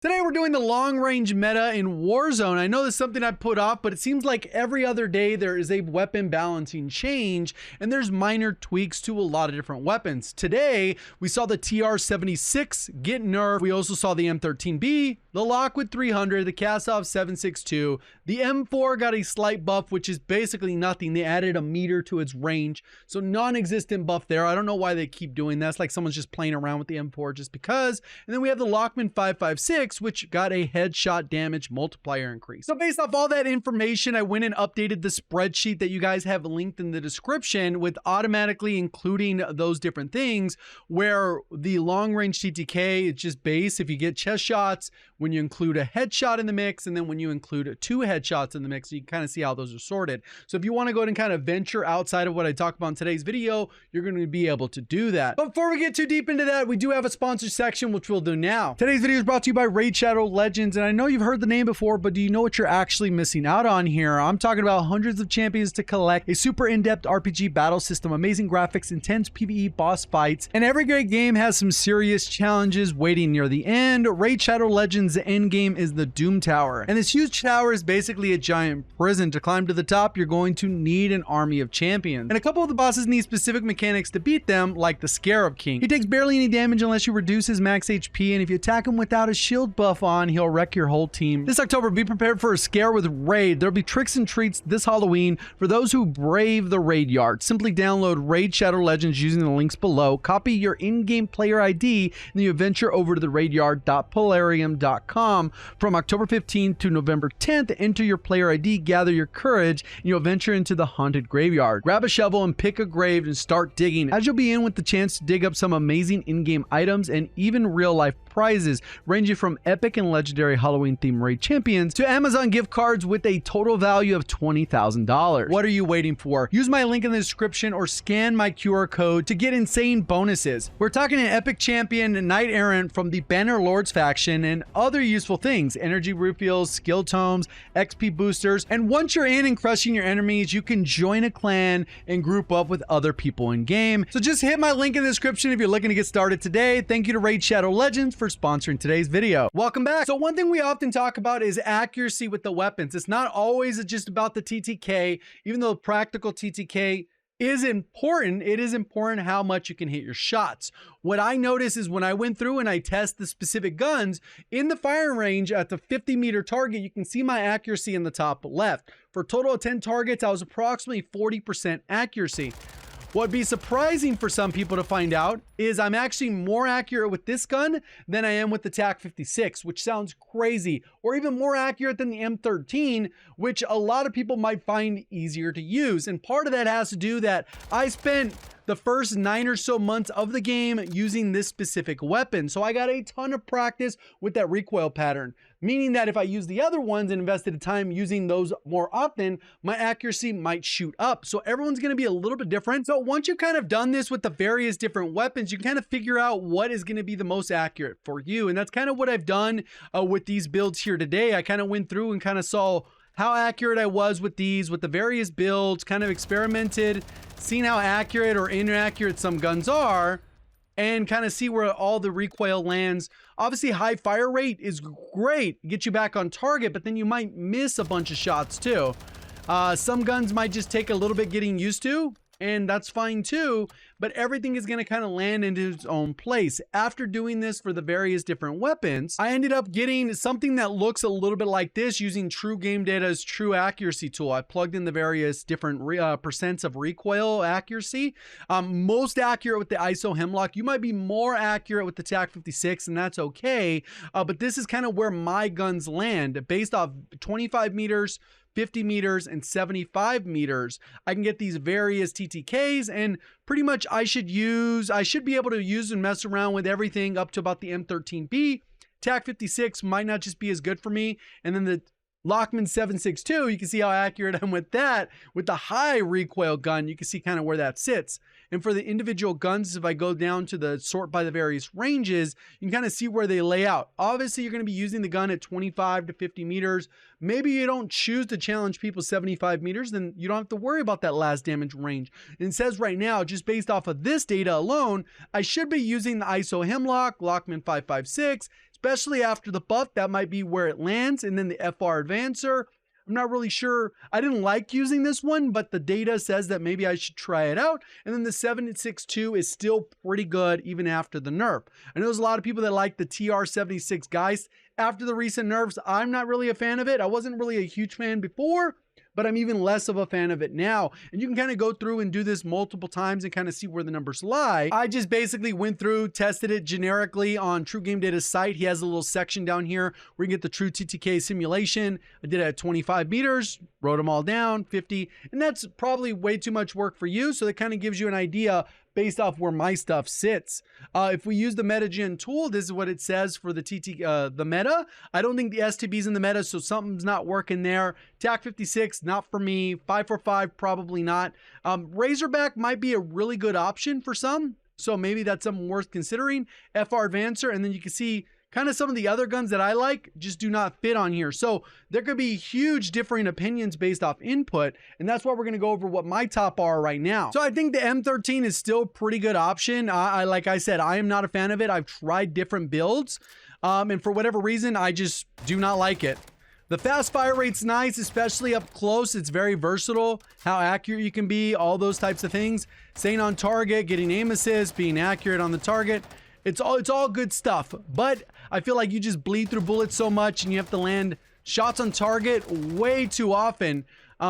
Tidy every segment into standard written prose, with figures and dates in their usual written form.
Today we're doing the long range meta in Warzone. I know this is something I put off, but it seems like every other day there is a weapon balancing change and there's minor tweaks to a lot of different weapons. Today we saw the TR-76 get nerfed. We also saw the M13b, the Lachmann 300, the Kastov 762, the M4 got a slight buff, which is basically nothing. They added a meter to its range, so non-existent buff there. I don't know why they keep doing that. It's like someone's just playing around with the M4 just because. And then we have the Lachmann 556, which got a headshot damage multiplier increase. So based off all that information, I went and updated the spreadsheet that you guys have linked in the description with automatically including those different things, where the long range TTK is just base if you get chest shots, when you include a headshot in the mix, and then when you include two headshots in the mix, you can kind of see how those are sorted. So if you want to go ahead and kind of venture outside of what I talked about in today's video, you're going to be able to do that. But before we get too deep into that, we do have a sponsor section, which we'll do now. Today's video is brought to you by Raid Shadow Legends, and I know you've heard the name before, but do you know what you're actually missing out on here? I'm talking about hundreds of champions to collect, a super in-depth RPG battle system, amazing graphics, intense PvE boss fights, and every great game has some serious challenges waiting near the end. Raid Shadow Legends' end game is the Doom Tower, and this huge tower is basically a giant prison. To climb to the top, you're going to need an army of champions, and a couple of the bosses need specific mechanics to beat them, like the Scarab King. He takes barely any damage unless you reduce his max HP, and if you attack him without a shield buff on, he'll wreck your whole team. This October, be prepared for a scare with Raid. There'll be tricks and treats this Halloween for those who brave the Raid Yard. Simply download Raid Shadow Legends using the links below, copy your in-game player ID, and then you venture over to the raidyard.polarium.com. From October 15th to November 10th, enter your player ID, gather your courage, and you'll venture into the haunted graveyard. Grab a shovel and pick a grave and start digging, as you'll be in with the chance to dig up some amazing in-game items and even real-life prizes, ranging from epic and legendary Halloween themed raid champions to Amazon gift cards with a total value of $20,000. What are you waiting for? Use my link in the description or scan my QR code to get insane bonuses. We're talking an epic champion, Knight Errant from the Banner Lords faction, and other useful things, energy refills, skill tomes, XP boosters, and once you're in and crushing your enemies, you can join a clan and group up with other people in game. So just hit my link in the description if you're looking to get started today. Thank you to Raid Shadow Legends for sponsoring today's video. Welcome back. So one thing we often talk about is accuracy with the weapons. It's not always just about the TTK, even though practical TTK is important. It is important how much you can hit your shots. What I notice is when I went through and I test the specific guns in the firing range at the 50-meter target, you can see my accuracy in the top left. For a total of 10 targets, I was approximately 40% accuracy. What would be surprising for some people to find out is I'm actually more accurate with this gun than I am with the TAC-56, which sounds crazy, or even more accurate than the M13, which a lot of people might find easier to use. And part of that has to do that I spent the first 9 or so months of the game using this specific weapon. So I got a ton of practice with that recoil pattern, meaning that if I use the other ones and invested time using those more often, my accuracy might shoot up. So everyone's going to be a little bit different. So once you've kind of done this with the various different weapons, you can kind of figure out what is going to be the most accurate for you. And that's kind of what I've done with these builds here today. I kind of went through and kind of saw how accurate I was with these, with the various builds, kind of experimented, seen how accurate or inaccurate some guns are, and kind of see where all the recoil lands. Obviously, high fire rate is great, get you back on target, but then you might miss a bunch of shots too. Some guns might just take a little bit getting used to, and that's fine too, but everything is going to kind of land into its own place. After doing this for the various different weapons, I ended up getting something that looks a little bit like this using True Game Data's True Accuracy tool. I plugged in the various different percents of recoil accuracy. Most accurate with the ISO Hemlock. You might be more accurate with the TAC-56, and that's okay, but this is kind of where my guns land based off 25 meters, 50 meters, and 75 meters. I can get these various TTKs, and pretty much I should be able to use and mess around with everything up to about the M13b. TAC-56 might not just be as good for me. And then the Lachmann 762, you can see how accurate I'm with that. With the high recoil gun, you can see kind of where that sits. And for the individual guns, if I go down to the sort by the various ranges, you can kind of see where they lay out. Obviously, you're going to be using the gun at 25 to 50 meters. Maybe you don't choose to challenge people 75 meters, then you don't have to worry about that last damage range. And it says right now, just based off of this data alone, I should be using the ISO Hemlock, Lachmann 556. It's especially after the buff. That might be where it lands. And then the FR Advancer, I'm not really sure. I didn't like using this one, but the data says that maybe I should try it out. And then the 7.62 is still pretty good even after the nerf. I know there's a lot of people that like the TR-76 Geist. After the recent nerfs, I'm not really a fan of it. I wasn't really a huge fan before, but I'm even less of a fan of it now. And you can kind of go through and do this multiple times and kind of see where the numbers lie. I just basically went through, tested it generically on True Game Data's site. He has a little section down here where you get the true TTK simulation. I did it at 25 meters, wrote them all down, 50, and that's probably way too much work for you. So that kind of gives you an idea based off where my stuff sits. If we use the MetaGen tool, this is what it says for the meta. I don't think the STB's in the meta, so something's not working there. TAC-56, not for me. 545, probably not. Razorback might be a really good option for some, so maybe that's something worth considering. FR Advancer, and then you can see kind of some of the other guns that I like just do not fit on here. So there could be huge differing opinions based off input. And that's why we're going to go over what my top are right now. So I think the M13 is still a pretty good option. Like I said, I am not a fan of it. I've tried different builds. And for whatever reason, I just do not like it. The fast fire rate's nice, especially up close. It's very versatile, how accurate you can be, all those types of things. Staying on target, getting aim assist, being accurate on the target. It's all good stuff, but I feel like you just bleed through bullets so much and you have to land shots on target way too often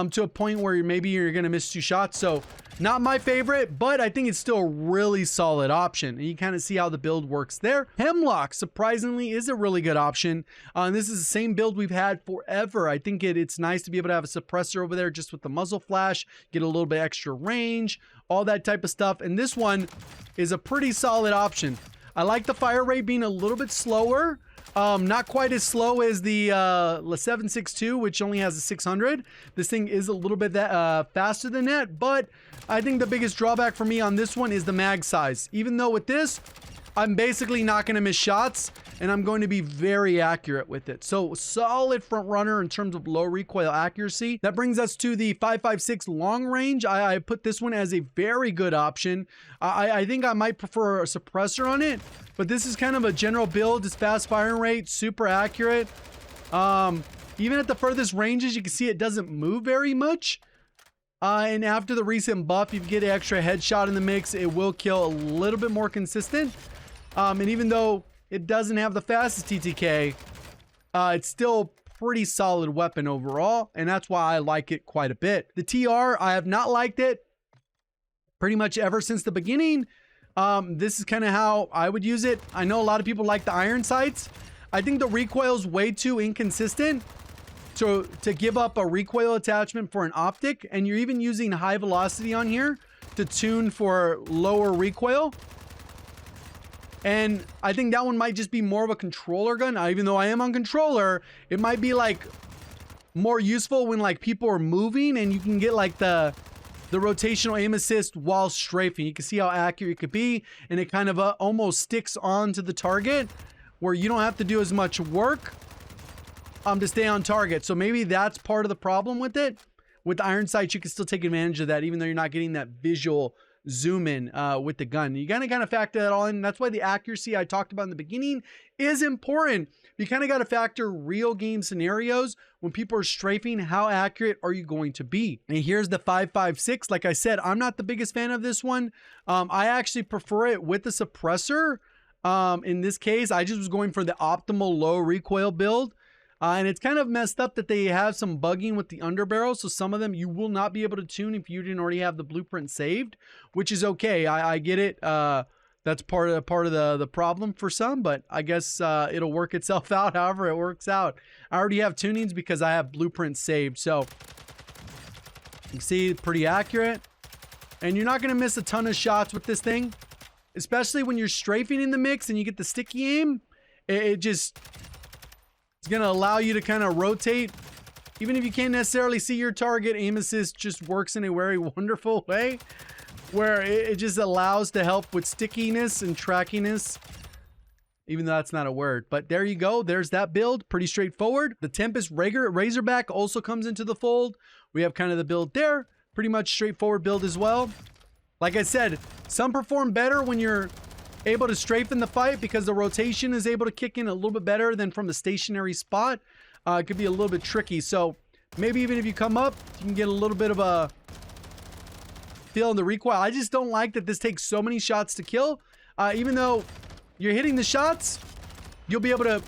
to a point where maybe you're going to miss 2 shots. So not my favorite, but I think it's still a really solid option. And you kind of see how the build works there. Hemlock, surprisingly, is a really good option. And this is the same build we've had forever. I think it's nice to be able to have a suppressor over there just with the muzzle flash, get a little bit extra range, all that type of stuff. And this one is a pretty solid option. I like the fire rate being a little bit slower. Not quite as slow as the 7.62, which only has a 600. This thing is a little bit faster than that, but I think the biggest drawback for me on this one is the mag size. Even though with this, I'm basically not going to miss shots, and I'm going to be very accurate with it. So solid front runner in terms of low recoil accuracy. That brings us to the 5.56 long range. I put this one as a very good option. I think I might prefer a suppressor on it, but this is kind of a general build. It's fast firing rate, super accurate. Even at the furthest ranges, you can see it doesn't move very much. And after the recent buff, if you get an extra headshot in the mix, it will kill a little bit more consistent. And even though it doesn't have the fastest TTK, it's still a pretty solid weapon overall, and that's why I like it quite a bit. The TR, I have not liked it pretty much ever since the beginning. This is kind of how I would use it. I know a lot of people like the iron sights. I think the recoil is way too inconsistent to give up a recoil attachment for an optic, and you're even using high velocity on here to tune for lower recoil. And I think that one might just be more of a controller gun. Even though I am on controller, it might be like more useful when like people are moving and you can get like the rotational aim assist while strafing. You can see how accurate it could be, and it kind of almost sticks onto the target where you don't have to do as much work to stay on target. So maybe that's part of the problem with it. With the iron sights, you can still take advantage of that, even though you're not getting that visual zoom in with the gun. You gotta kind of factor that all in. That's why the accuracy I talked about in the beginning is important. You kind of got to factor real game scenarios when people are strafing. How accurate are you going to be? And here's the 5.56. Like I said, I'm not the biggest fan of this one. I actually prefer it with the suppressor. In this case, I just was going for the optimal low recoil build. And it's kind of messed up that they have some bugging with the underbarrel. So some of them you will not be able to tune if you didn't already have the blueprint saved, which is okay. I get it. That's part of the problem for some, but I guess it'll work itself out however it works out. I already have tunings because I have blueprints saved. So you can see pretty accurate. And you're not going to miss a ton of shots with this thing, especially when you're strafing in the mix and you get the sticky aim. It's going to allow you to kind of rotate. Even if you can't necessarily see your target, aim assist just works in a very wonderful way where it just allows to help with stickiness and trackiness, even though that's not a word. But there you go. There's that build. Pretty straightforward. The Tempus Razorback also comes into the fold. We have kind of the build there. Pretty much straightforward build as well. Like I said, some perform better when you're able to strafe in the fight because the rotation is able to kick in a little bit better than from a stationary spot. It could be a little bit tricky. So maybe even if you come up, you can get a little bit of a feel in the recoil. I just don't like that this takes so many shots to kill. Even though you're hitting the shots, you'll be able to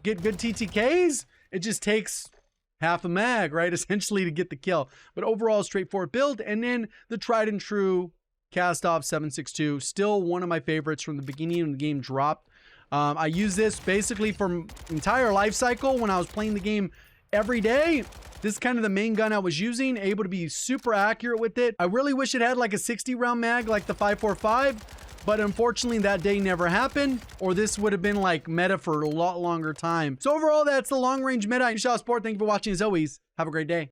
get good TTKs. It just takes half a mag, right? Essentially to get the kill. But overall, straightforward build. And then the tried and true Kastov 762, still one of my favorites from the beginning when the game dropped. I use this basically for entire life cycle when I was playing the game every day. This is kind of the main gun I was using, able to be super accurate with it. I really wish it had like a 60 round mag like the 545, but unfortunately that day never happened, or this would have been like meta for a lot longer time. So overall, that's the long range meta in Shot Sport. Thank you for watching as always. Have a great day.